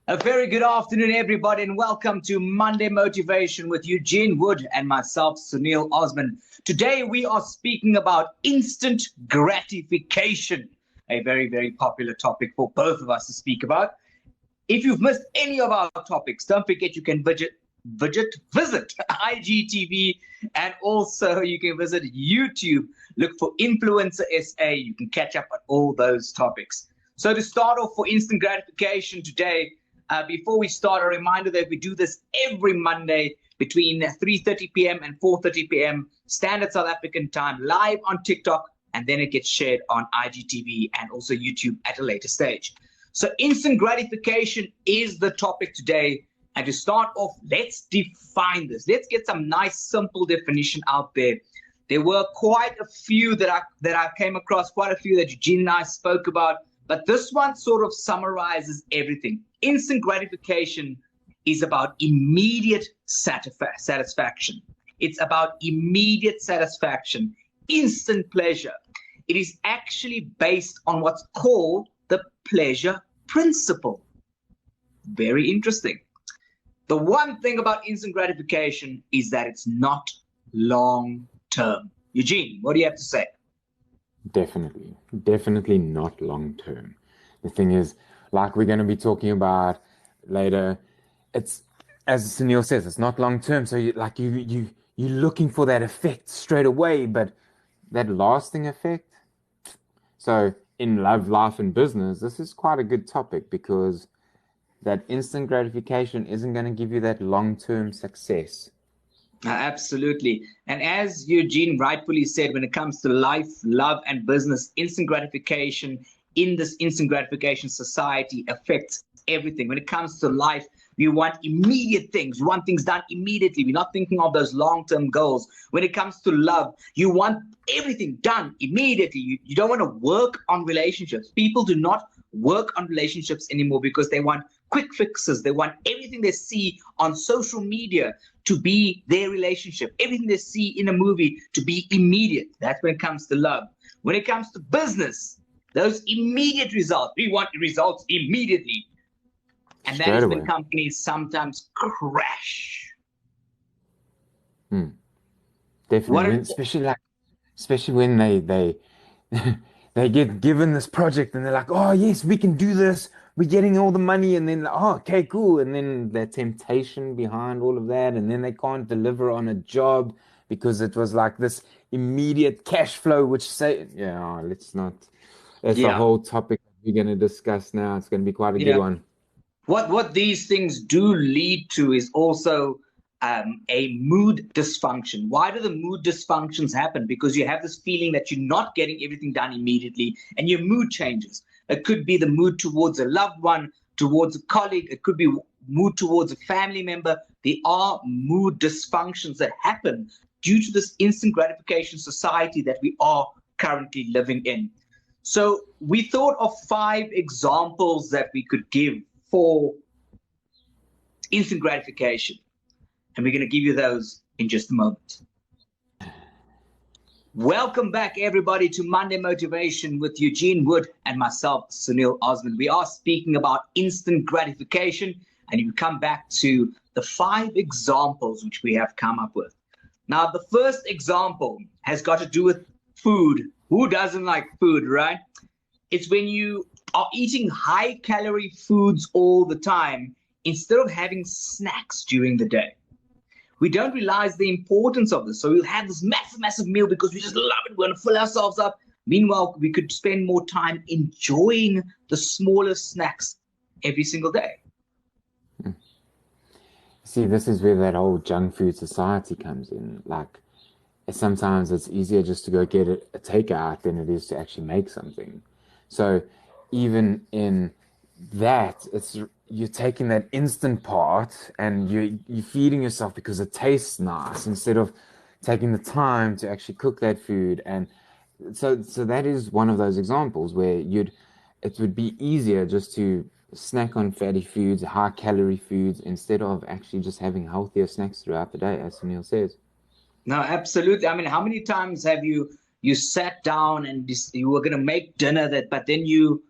A very good afternoon, everybody, and welcome to Monday Motivation with Eugene Wood and myself, Sunil Osman. Today, we are speaking about instant gratification, a very, very popular topic for both of us to speak about. If you've missed any of our topics, don't forget you can visit IGTV, and also you can visit YouTube. Look for Influencer SA. You can catch up on all those topics. So to start off for instant gratification today, before we start, a reminder that we do this every Monday between 3:30 p.m. and 4:30 p.m. Standard South African time, live on TikTok, and then it gets shared on IGTV and also YouTube at a later stage. So instant gratification is the topic today. And to start off, let's define this. Let's get some nice, simple definition out there. There were quite a few that I came across, quite a few that Eugene and I spoke about. But this one sort of summarizes everything. Instant gratification is about immediate satisfaction. It's about immediate satisfaction, instant pleasure. It is actually based on what's called the pleasure principle. Very interesting. The one thing about instant gratification is that it's not long term. Eugene, what do you have to say? Definitely not long term. The thing is, like we're going to be talking about later, it's, as Sunil says, it's not long term. So you're looking for that effect straight away, but that lasting effect. So in love, life, and business, this is quite a good topic because that instant gratification isn't going to give you that long-term success. Absolutely. And as Eugene rightfully said, when it comes to life, love, and business, instant gratification in this instant gratification society affects everything. When it comes to life, we want immediate things. We want things done immediately. We're not thinking of those long-term goals. When it comes to love, you want everything done immediately. You don't want to work on relationships. People do not work on relationships anymore because they want quick fixes. They want everything they see on social media to be their relationship. Everything they see in a movie to be immediate. That's when it comes to love. When it comes to business, those immediate results. We want results immediately. And that is when companies sometimes crash. Definitely. Especially when they they get given this project and they're like, oh yes, we can do this. We're getting all the money, and then okay, cool. And then the temptation behind all of that, and then they can't deliver on a job because it was like this immediate cash flow, let's not. That's the whole topic we're going to discuss now. It's going to be quite a good one. What these things do lead to is also a mood dysfunction. Why do the mood dysfunctions happen? Because you have this feeling that you're not getting everything done immediately, and your mood changes. It could be the mood towards a loved one, towards a colleague. It could be mood towards a family member. There are mood dysfunctions that happen due to this instant gratification society that we are currently living in. So we thought of 5 examples that we could give for instant gratification. And we're going to give you those in just a moment. Welcome back, everybody, to Monday Motivation with Eugene Wood and myself, Sunil Osman. We are speaking about instant gratification, and you come back to the 5 examples which we have come up with. Now, the first example has got to do with food. Who doesn't like food, right? It's when you are eating high-calorie foods all the time instead of having snacks during the day. We don't realize the importance of this. So we'll have this massive meal because we just love it. We're going to fill ourselves up. Meanwhile, we could spend more time enjoying the smaller snacks every single day. See, this is where that whole junk food society comes in. Like, sometimes it's easier just to go get a takeout than it is to actually make something. So even in that, you're taking that instant part and you're feeding yourself because it tastes nice instead of taking the time to actually cook that food. And so that is one of those examples where it would be easier just to snack on fatty foods, high calorie foods, instead of actually just having healthier snacks throughout the day, as Sunil says. No, absolutely. I mean, how many times have you sat down and you were going to make dinner but then you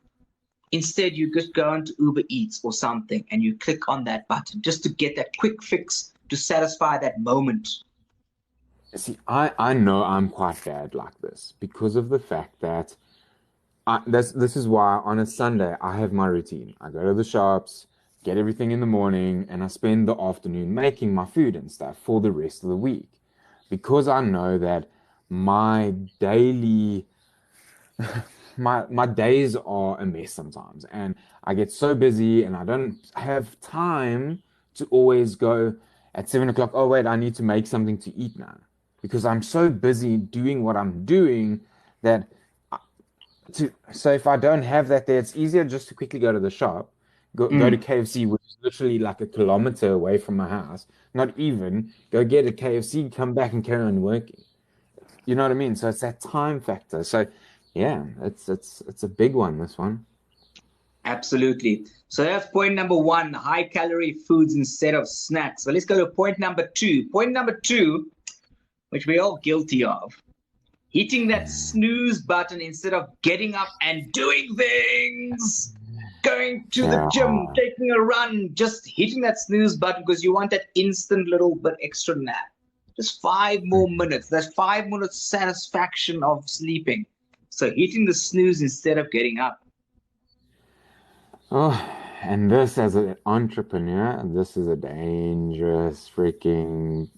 Instead, you just go into Uber Eats or something and you click on that button just to get that quick fix to satisfy that moment. See, I know I'm quite bad like this because of the fact that this is why on a Sunday I have my routine. I go to the shops, get everything in the morning, and I spend the afternoon making my food and stuff for the rest of the week. Because I know that my daily my days are a mess sometimes, and I get so busy and I don't have time to always go at 7 o'clock. Oh wait, I need to make something to eat now because I'm so busy doing what I'm doing that so if I don't have that there, it's easier just to quickly go to the shop, go to KFC, which is literally like a kilometer away from my house. Not even go get a KFC, come back and carry on working. You know what I mean? So it's that time factor. So yeah, it's a big one, this one. Absolutely. So that's point number one, high calorie foods instead of snacks. So let's go to point number two. Point number two, which we're all guilty of, hitting that snooze button instead of getting up and doing things, going to the gym, taking a run, just hitting that snooze button because you want that instant little bit extra nap. Just 5 more minutes. That's 5 minutes satisfaction of sleeping. So hitting the snooze instead of getting up. Oh, and this as an entrepreneur, this is a dangerous freaking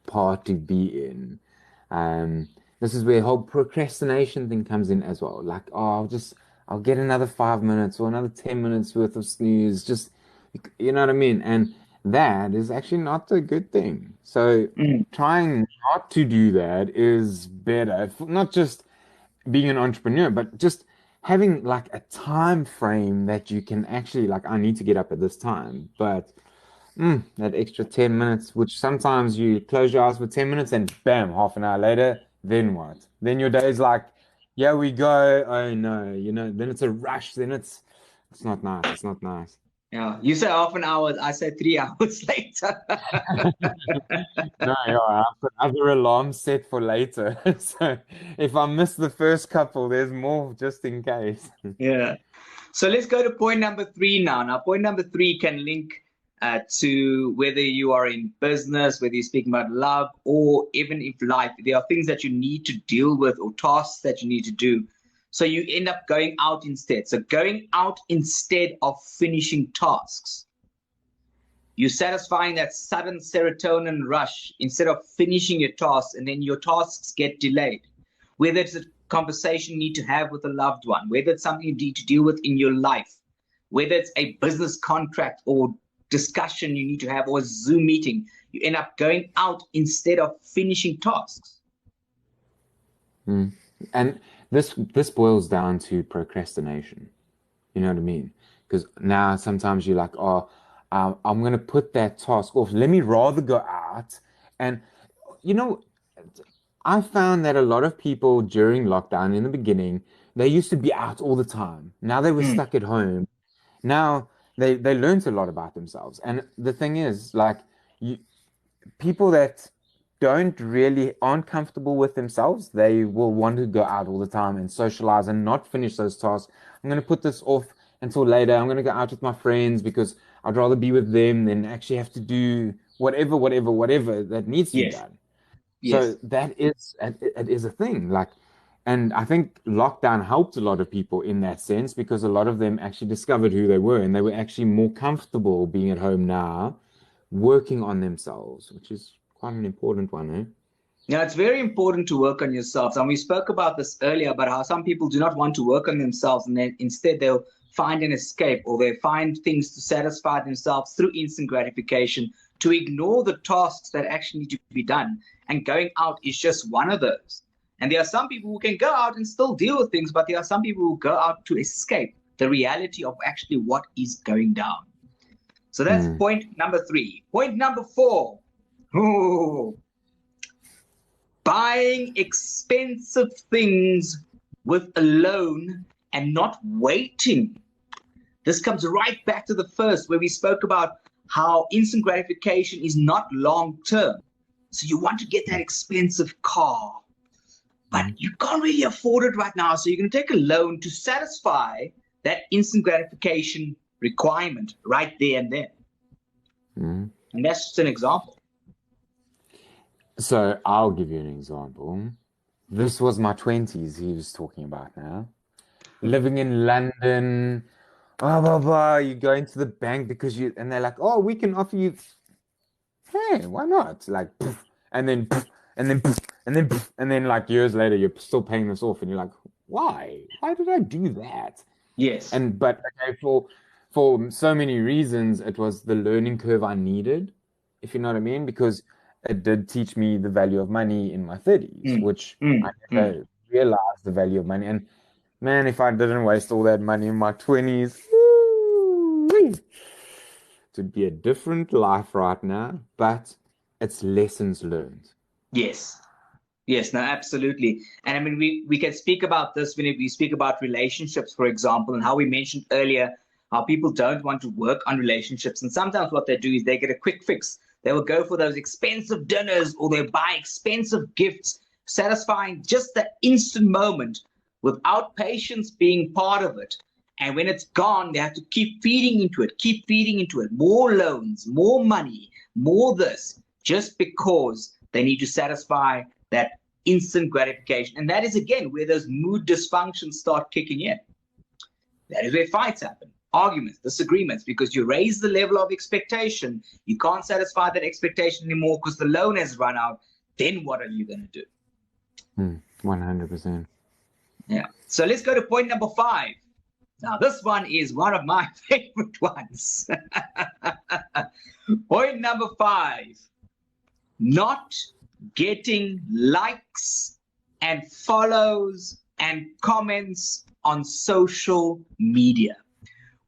part to be in. This is where the whole procrastination thing comes in as well. Like, oh, I'll get another 5 minutes or another 10 minutes worth of snooze. Just, you know what I mean? And that is actually not a good thing. So trying not to do that is better. Not just being an entrepreneur, but just having like a time frame that you can actually like, I need to get up at this time. But that extra 10 minutes, which sometimes you close your eyes for 10 minutes and bam, half an hour later, then what? Then your day is like, yeah, we go. Oh no, then it's a rush. Then it's not nice. It's not nice. Yeah, you say half an hour, I say 3 hours later. No, yeah, I've got other alarms set for later. So if I miss the first couple, there's more just in case. Yeah. So let's go to point number three now. Now, point number three can link to whether you are in business, whether you're speaking about love, or even if life, there are things that you need to deal with or tasks that you need to do. So you end up going out instead. So going out instead of finishing tasks. You're satisfying that sudden serotonin rush instead of finishing your tasks, and then your tasks get delayed. Whether it's a conversation you need to have with a loved one, whether it's something you need to deal with in your life, whether it's a business contract or discussion you need to have or a Zoom meeting, you end up going out instead of finishing tasks. And this boils down to procrastination. You know what I mean? Because now sometimes you're like, oh, I'm going to put that task off. Let me rather go out. And, I found that a lot of people during lockdown in the beginning, they used to be out all the time. Now they were stuck at home. Now they learned a lot about themselves. And the thing is, like, people that aren't comfortable with themselves, they will want to go out all the time and socialize and not finish those tasks. I'm going to put this off until later. I'm going to go out with my friends because I'd rather be with them than actually have to do whatever that needs to be done. So it is a thing. Like, and I think lockdown helped a lot of people in that sense because a lot of them actually discovered who they were and they were actually more comfortable being at home now, working on themselves, which is quite an important one, eh? Yeah, it's very important to work on yourselves. And we spoke about this earlier about how some people do not want to work on themselves and then instead they'll find an escape or they find things to satisfy themselves through instant gratification to ignore the tasks that actually need to be done. And going out is just one of those. And there are some people who can go out and still deal with things, but there are some people who go out to escape the reality of actually what is going down. So that's point number three. Point number four. Buying expensive things with a loan and not waiting. This comes right back to the first where we spoke about how instant gratification is not long term. So you want to get that expensive car, but you can't really afford it right now. So you're going to take a loan to satisfy that instant gratification requirement right there and then. Mm. And that's just an example. So I'll give you an example. This was my 20s he was talking about now. Living in London, blah, blah, blah. You go into the bank because and they're like, oh, we can offer you, hey, why not? Like, poof, and then, poof, and then, poof, and then, poof, and then like years later, you're still paying this off and you're like, why? Why did I do that? Yes. But okay, for so many reasons, it was the learning curve I needed, if you know what I mean, because it did teach me the value of money in my 30s, which I never realized the value of money. And man, if I didn't waste all that money in my 20s, it would be a different life right now, but it's lessons learned. Yes. Yes, no, absolutely. And I mean, we can speak about this when we speak about relationships, for example, and how we mentioned earlier how people don't want to work on relationships. And sometimes what they do is they get a quick fix. They will go for those expensive dinners or they buy expensive gifts, satisfying just that instant moment without patience being part of it. And when it's gone, they have to keep feeding into it, more loans, more money, more this, just because they need to satisfy that instant gratification. And that is, again, where those mood dysfunctions start kicking in. That is where fights happen, arguments, disagreements, because you raise the level of expectation. You can't satisfy that expectation anymore because the loan has run out. Then what are you going to do? 100%. Yeah. So let's go to point number 5. Now, this one is one of my favorite ones. Point number 5, not getting likes and follows and comments on social media.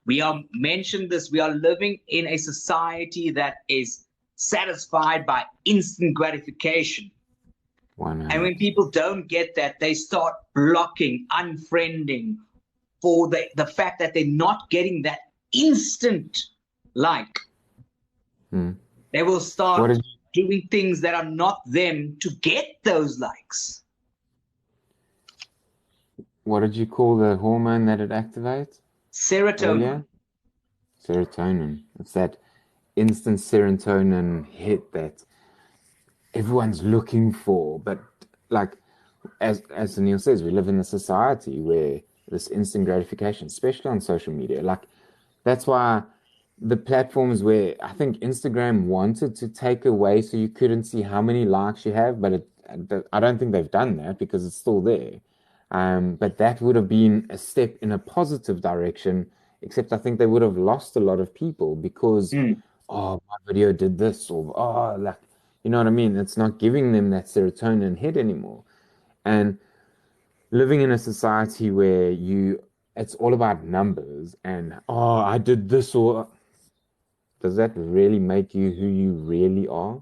We are mentioned this. We are living in a society that is satisfied by instant gratification. 100%. And when people don't get that, they start blocking, unfriending for the fact that they're not getting that instant like. They will start doing things that are not them to get those likes. What did you call the hormone that it activates? Serotonin. Earlier? Serotonin. It's that instant serotonin hit that everyone's looking for. But like, as Sunil says, we live in a society where this instant gratification, especially on social media, like that's why the platforms where I think Instagram wanted to take away so you couldn't see how many likes you have, but I don't think they've done that because it's still there. But that would have been a step in a positive direction, except I think they would have lost a lot of people because, oh, my video did this, or, oh, like, you know what I mean? It's not giving them that serotonin hit anymore. And living in a society where it's all about numbers and, oh, I did this, or does that really make you who you really are?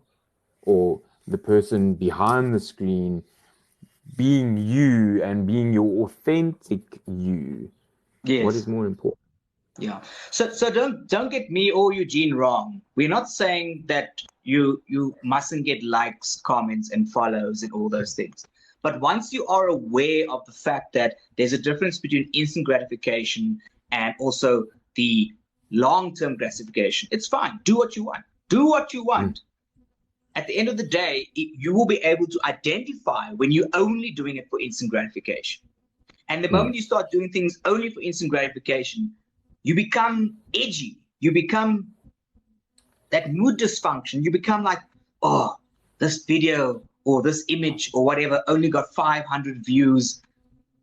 Or the person behind the screen being you and being your authentic you? Yes. What is more important? Yeah. So don't get me or Eugene wrong. We're not saying that you mustn't get likes, comments, and follows and all those things. But once you are aware of the fact that there's a difference between instant gratification and also the long-term gratification, it's fine. Do what you want. Do what you want. At the end of the day, you will be able to identify when you're only doing it for instant gratification. And the moment you start doing things only for instant gratification, you become edgy. You become that mood dysfunction. You become like, oh, this video or this image or whatever only got 500 views.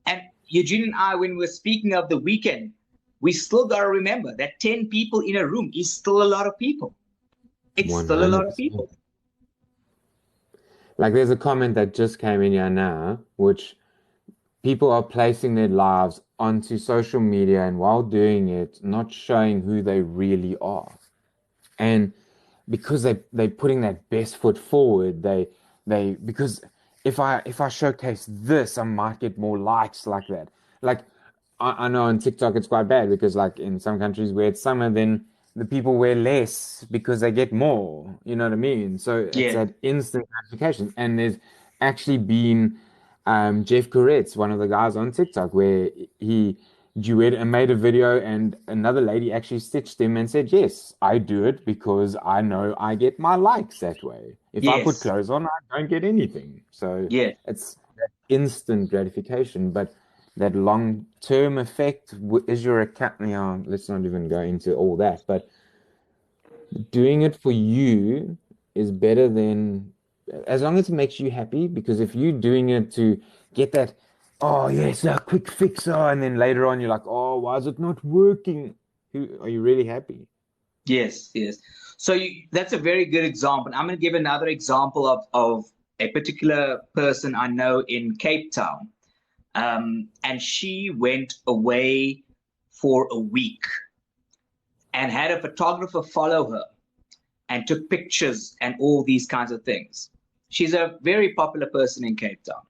And Eugene and I, when we're speaking of the weekend, we still got to remember that 10 people in a room is still a lot of people. It's 100%. Still a lot of people. Like there's a comment that just came in here now, which people are placing their lives onto social media and while doing it, not showing who they really are. And because they're putting that best foot forward, because if I showcase this, I might get more likes like that. Like I know on TikTok it's quite bad because like in some countries where it's summer, then the people wear less because they get more. You know what I mean? So it's that instant gratification. And there's actually been Jeff Koretz, one of the guys on TikTok, where he duet and made a video, and another lady actually stitched them and said, yes, I do it because I know I get my likes that way. If I put Yes. clothes on, I don't get anything. So Yes. it's that instant gratification, but that long-term effect is your account. Yeah, let's not even go into all that, but doing it for you is better than, as long as it makes you happy, because if you're doing it to get that, oh yes, a quick fixer, and then later on you're like, oh, why is it not working? Are you really happy? Yes. Yes. So that's a very good example. I'm going to give another example of a particular person I know in Cape Town. And she went away for a week and had a photographer follow her and took pictures and all these kinds of things. She's a very popular person in Cape Town.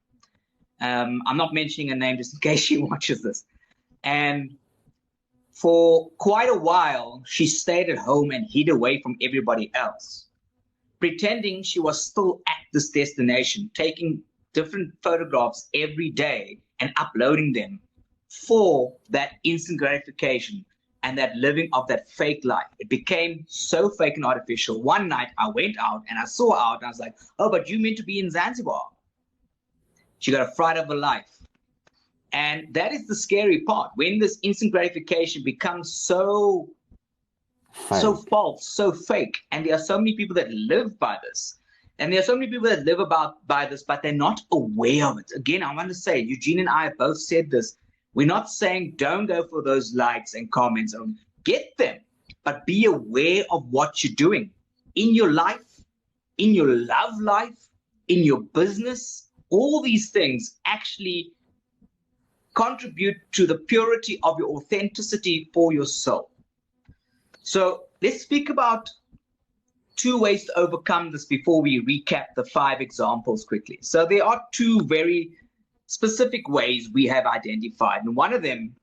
I'm not mentioning her name just in case she watches this. And for quite a while, she stayed at home and hid away from everybody else, pretending she was still at this destination, taking different photographs every day and uploading them for that instant gratification and that living of that fake life. It became so fake and artificial. One night I went out and I saw her out and I was like, oh, but you meant to be in Zanzibar. She got a fright of her life. And that is the scary part. When this instant gratification becomes so false, so fake, and there are so many people that live by this, and there are so many people that live by this, but they're not aware of it. Again, I want to say, Eugene and I have both said this. We're not saying don't go for those likes and comments. Get them, but be aware of what you're doing in your life, in your love life, in your business. All these things actually contribute to the purity of your authenticity for your soul. So let's speak about 2 ways to overcome this before we recap the 5 examples quickly. So there are 2 very specific ways we have identified. And one of them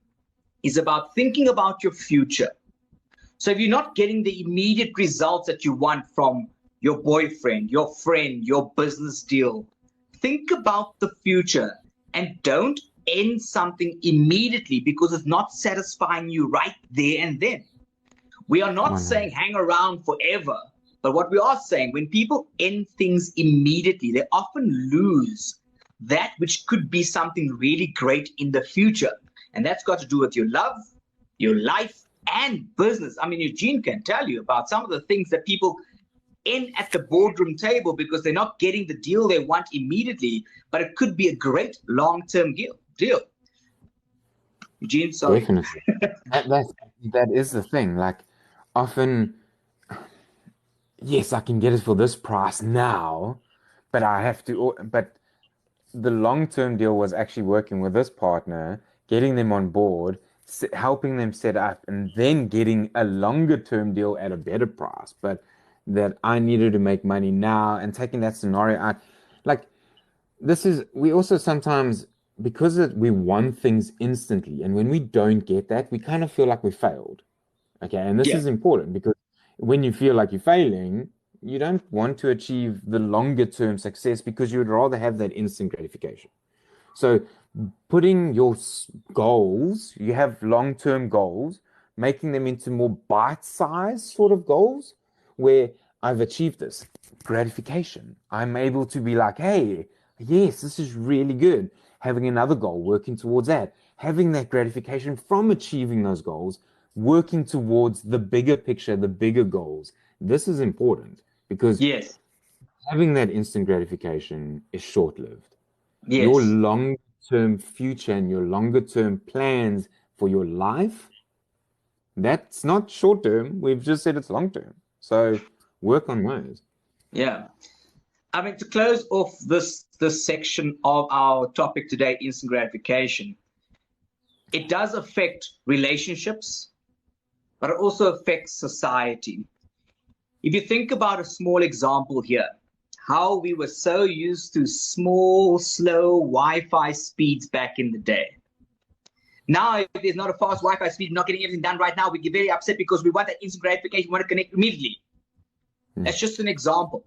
is about thinking about your future. So if you're not getting the immediate results that you want from your boyfriend, your friend, your business deal, think about the future and don't end something immediately because it's not satisfying you right there and then. We are not saying hang around forever, but what we are saying, when people end things immediately, they often lose that which could be something really great in the future. And that's got to do with your love, your life, and business. I mean, Eugene can tell you about some of the things that people end at the boardroom table because they're not getting the deal they want immediately, but it could be a great long-term deal. Eugene, sorry. Definitely. That is the thing. Like, often, yes, I can get it for this price now, but I have to, but the long-term deal was actually working with this partner, getting them on board, helping them set up, and then getting a longer-term deal at a better price. But that I needed to make money now, and taking that scenario out, like we also sometimes, because we want things instantly, and when we don't get that, we kind of feel like we failed. Okay, and this Yeah. is important because when you feel like you're failing, you don't want to achieve the longer term success because you would rather have that instant gratification. So, putting your goals, you have long term goals, making them into more bite sized sort of goals where I've achieved this gratification. I'm able to be like, hey, yes, this is really good. Having another goal, working towards that, having that gratification from achieving those goals, working towards the bigger picture, the bigger goals. This is important because Yes. having that instant gratification is short-lived. Your Yes. long-term future and your longer-term plans for your life, that's not short-term. We've just said it's long-term. So work on those. Yeah. I mean, to close off this section of our topic today, instant gratification, it does affect relationships, but it also affects society. If you think about a small example here, how we were so used to small, slow Wi-Fi speeds back in the day. Now, if there's not a fast Wi-Fi speed, not getting everything done right now, we get very upset because we want that instant gratification, we want to connect immediately. That's just an example.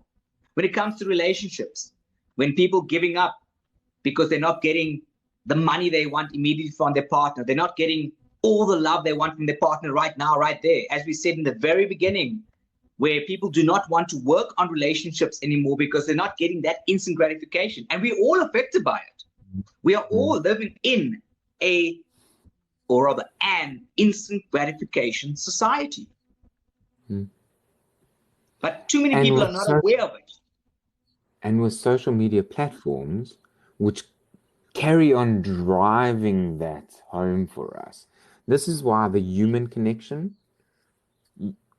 When it comes to relationships, when people giving up because they're not getting the money they want immediately from their partner, they're not getting all the love they want from their partner right now, right there. As we said in the very beginning, where people do not want to work on relationships anymore because they're not getting that instant gratification. And we're all affected by it. We are all living in or rather an instant gratification society. But too many people are not aware of it. And with social media platforms, which carry on driving that home for us, this is why the human connection,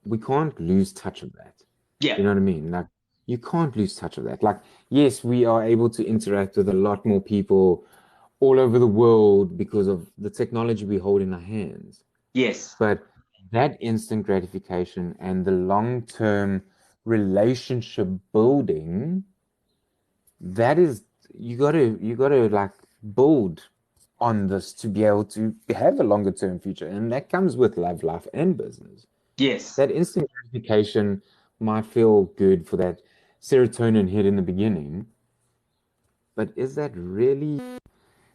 we can't lose touch of that. Yeah. You know what I mean? Like, you can't lose touch of that. Like, yes, we are able to interact with a lot more people all over the world because of the technology we hold in our hands. Yes. But that instant gratification and the long-term relationship building, that is, you gotta like build on this to be able to have a longer term future. And that comes with love, life, and business. Yes. That instant gratification might feel good for that serotonin hit in the beginning, but is that really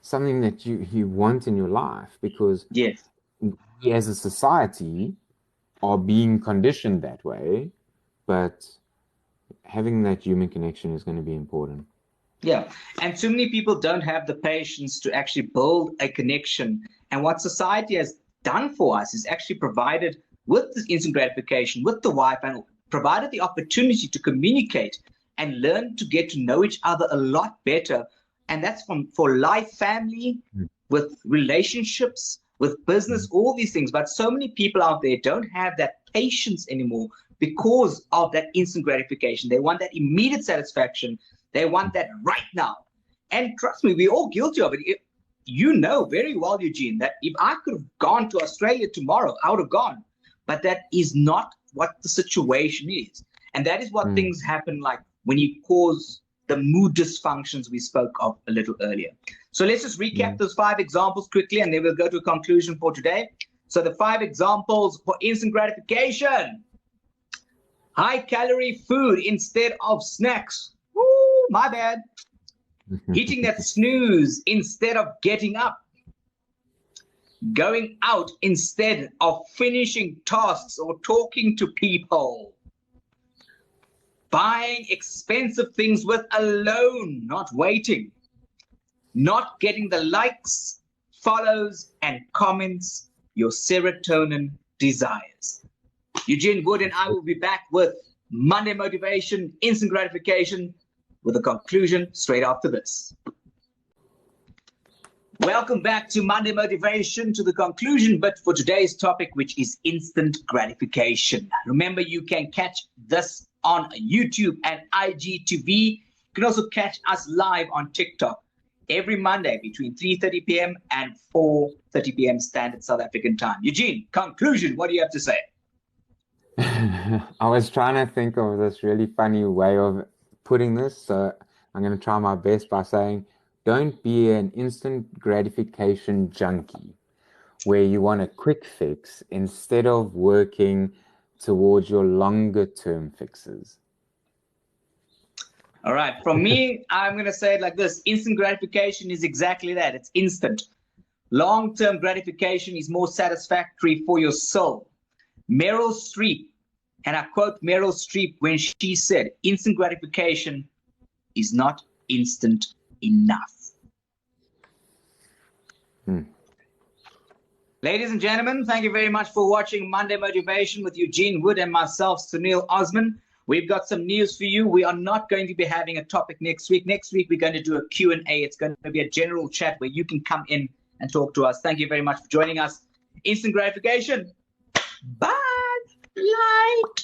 something that you want in your life? Because yes, we as a society are being conditioned that way, but having that human connection is going to be important. Yeah, and too many people don't have the patience to actually build a connection. And what society has done for us is actually provided with this instant gratification, with the Wi-Fi, and provided the opportunity to communicate and learn to get to know each other a lot better. And that's for life, family, with relationships, with business, all these things. But so many people out there don't have that patience anymore because of that instant gratification. They want that immediate satisfaction. They want that right now. And trust me, we're all guilty of it. You know very well, Eugene, that if I could have gone to Australia tomorrow, I would have gone. But that is not what the situation is. And that is what things happen like when you cause the mood dysfunctions we spoke of a little earlier. So let's just recap those 5 examples quickly, and then we'll go to a conclusion for today. So the 5 examples for instant gratification: high-calorie food instead of snacks. Ooh, my bad. Hitting that snooze instead of getting up. Going out instead of finishing tasks or talking to people. Buying expensive things with a loan, not waiting. Not getting the likes, follows, and comments your serotonin desires. Eugene Wood and I will be back with Monday Motivation, Instant Gratification, with a conclusion straight after this. Welcome back to Monday Motivation, to the conclusion, but for today's topic, which is instant gratification. Remember, you can catch this on YouTube and IGTV. You can also catch us live on TikTok every Monday between 3:30 p.m. and 4:30 p.m. Standard South African time. Eugene, conclusion, what do you have to say? I was trying to think of this really funny way of putting this, so I'm going to try my best by saying, don't be an instant gratification junkie where you want a quick fix instead of working towards your longer term fixes. All right, from me, I'm going to say it like this. Instant gratification is exactly that. It's instant. Long-term gratification is more satisfactory for your soul. Meryl Streep, and I quote Meryl Streep when she said, instant gratification is not instant enough. Ladies and gentlemen, thank you very much for watching Monday Motivation with Eugene Wood and myself, Sunil Osman. We've got some news for you. We are not going to be having a topic next week. Next week, we're going to do a Q&A. It's going to be a general chat where you can come in and talk to us. Thank you very much for joining us. Instant gratification. Bye. Light.